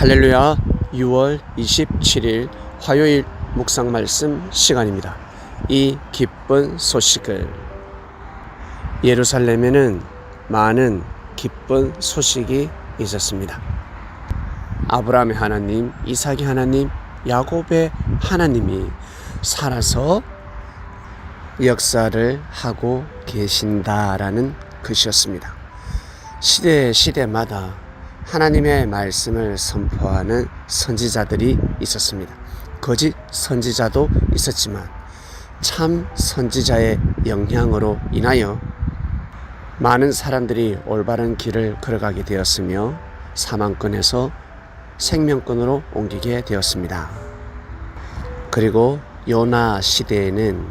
할렐루야. 6월 27일 화요일 묵상 말씀 시간입니다. 이 기쁜 소식을. 예루살렘에는 많은 기쁜 소식이 있었습니다. 아브라함의 하나님, 이삭의 하나님, 야곱의 하나님이 살아서 역사를 하고 계신다라는 것이었습니다. 시대마다 하나님의 말씀을 선포하는 선지자들이 있었습니다. 거짓 선지자도 있었지만 참 선지자의 영향으로 인하여 많은 사람들이 올바른 길을 걸어가게 되었으며 사망권에서 생명권으로 옮기게 되었습니다. 그리고 요나 시대에는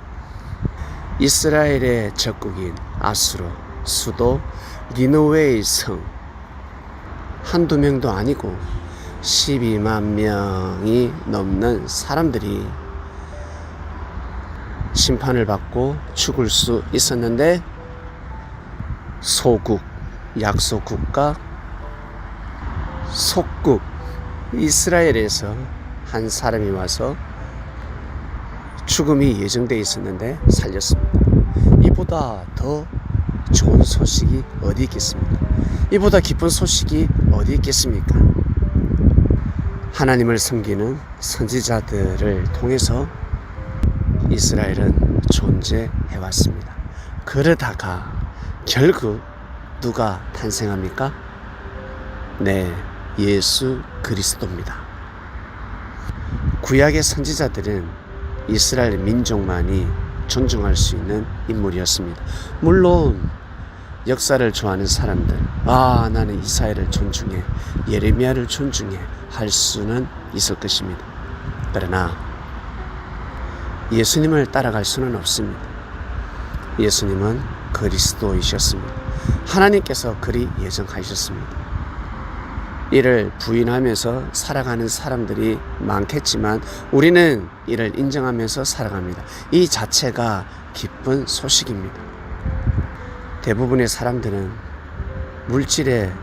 이스라엘의 적국인 아수르, 수도 니느웨의 성 한두 명도 아니고 12만 명이 넘는 사람들이 심판을 받고 죽을 수 있었는데 소국, 약소국가, 속국 이스라엘에서 한 사람이 와서 죽음이 예정되어 있었는데 살렸습니다. 이보다 더 좋은 소식이 어디 있겠습니까? 이보다 기쁜 소식이 어디 있겠습니까? 하나님을 섬기는 선지자들을 통해서 이스라엘은 존재해왔습니다. 그러다가 결국 누가 탄생합니까? 네, 예수 그리스도입니다. 구약의 선지자들은 이스라엘 민족만이 존중할 수 있는 인물이었습니다. 물론 역사를 좋아하는 사람들, 나는 이사야를 존중해, 예레미야를 존중해 할 수는 있을 것입니다. 그러나 예수님을 따라갈 수는 없습니다. 예수님은 그리스도이셨습니다. 하나님께서 그리 예정하셨습니다. 이를 부인하면서 살아가는 사람들이 많겠지만 우리는 이를 인정하면서 살아갑니다. 이 자체가 기쁜 소식입니다. 대부분의 사람들은 물질에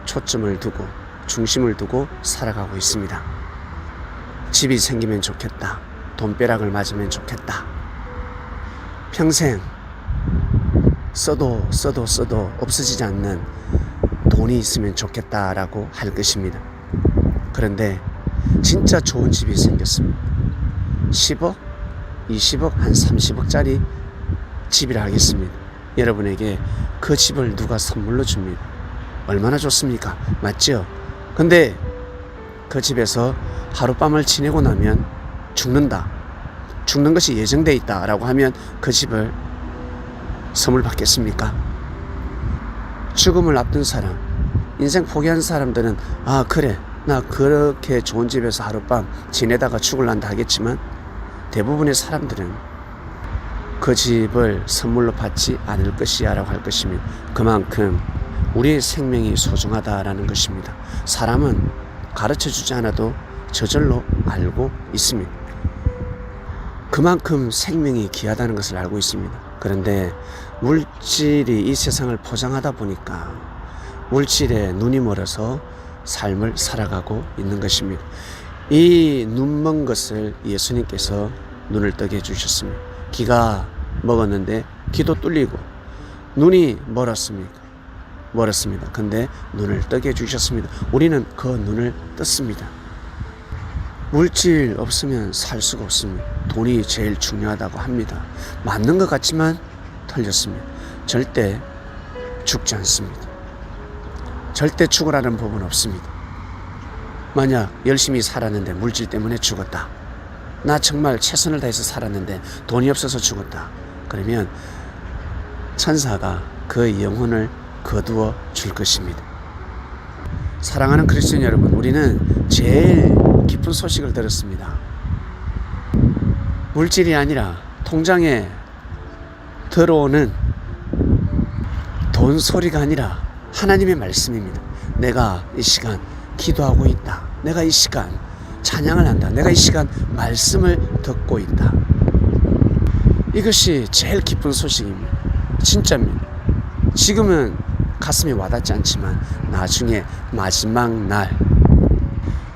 초점을 두고 중심을 두고 살아가고 있습니다. 집이 생기면 좋겠다. 돈벼락을 맞으면 좋겠다. 평생 써도 없어지지 않는 돈이 있으면 좋겠다라고 할 것입니다. 그런데 진짜 좋은 집이 생겼습니다. 10억, 20억, 한 30억짜리 집이라 하겠습니다. 여러분에게 그 집을 누가 선물로 줍니다. 얼마나 좋습니까? 맞죠? 근데 그 집에서 하룻밤을 지내고 나면 죽는다. 죽는 것이 예정되어 있다 라고 하면 그 집을 선물 받겠습니까? 죽음을 앞둔 사람, 인생 포기한 사람들은 그래, 나 그렇게 좋은 집에서 하룻밤 지내다가 죽을란다 하겠지만 대부분의 사람들은 그 집을 선물로 받지 않을 것이야 라고 할 것입니다. 그만큼 우리의 생명이 소중하다라는 것입니다. 사람은 가르쳐주지 않아도 저절로 알고 있습니다. 그만큼 생명이 귀하다는 것을 알고 있습니다. 그런데 물질이 이 세상을 포장하다 보니까 물질에 눈이 멀어서 삶을 살아가고 있는 것입니다. 이 눈먼 것을 예수님께서 눈을 뜨게 해주셨습니다. 귀가 먹었는데 귀도 뚫리고 눈이 멀었습니다. 근데 눈을 뜨게 해주셨습니다. 우리는 그 눈을 떴습니다. 물질 없으면 살 수가 없습니다. 돈이 제일 중요하다고 합니다. 맞는 것 같지만 틀렸습니다. 절대 죽지 않습니다. 절대 죽으라는 법은 없습니다. 만약 열심히 살았는데 물질 때문에 죽었다. 나 정말 최선을 다해서 살았는데 돈이 없어서 죽었다. 그러면 천사가 그 영혼을 거두어 줄 것입니다. 사랑하는 그리스도인 여러분, 우리는 제일 기쁜 소식을 들었습니다. 물질이 아니라 통장에 들어오는 돈 소리가 아니라 하나님의 말씀입니다. 내가 이 시간 기도하고 있다. 내가 이 시간 찬양을 한다. 내가 이 시간 말씀을 듣고 있다. 이것이 제일 기쁜 소식입니다. 진짜입니다. 지금은 가슴에 와닿지 않지만 나중에 마지막 날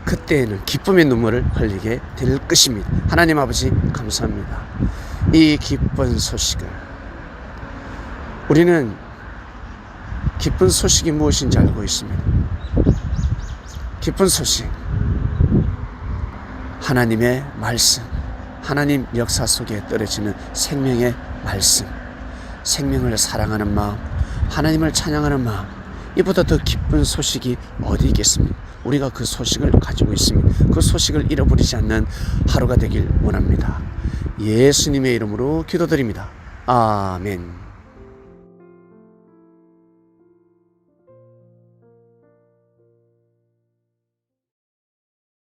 그때에는 기쁨의 눈물을 흘리게 될 것입니다. 하나님 아버지 감사합니다. 이 기쁜 소식을 우리는 기쁜 소식이 무엇인지 알고 있습니다. 기쁜 소식, 하나님의 말씀, 하나님 역사 속에 떨어지는 생명의 말씀, 생명을 사랑하는 마음, 하나님을 찬양하는 마음, 이보다 더 기쁜 소식이 어디 있겠습니까? 우리가 그 소식을 가지고 있습니다. 그 소식을 잃어버리지 않는 하루가 되길 원합니다. 예수님의 이름으로 기도드립니다. 아멘.